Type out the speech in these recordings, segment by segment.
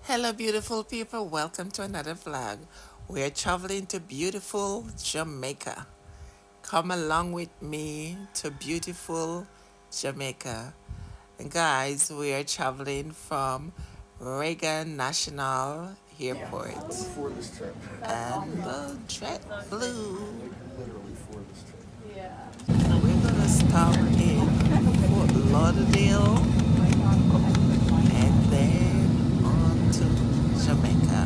Hello, beautiful people. Welcome to another vlog. We're traveling to beautiful Jamaica. Come along with me to beautiful Jamaica. And guys, we are traveling from Reagan National Airport For this trip. and the JetBlue. Literally for this trip. We're gonna stop in Fort Lauderdale and then on to Jamaica.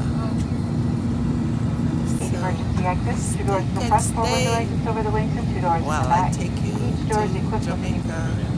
Each emergency exit, two doors You to the can front, four window stay exits over the wings, and two doors in the while I back. take you Each door is to equipped with an Jamaica.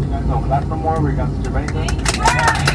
You guys know Clappermore, we got to Jamaica.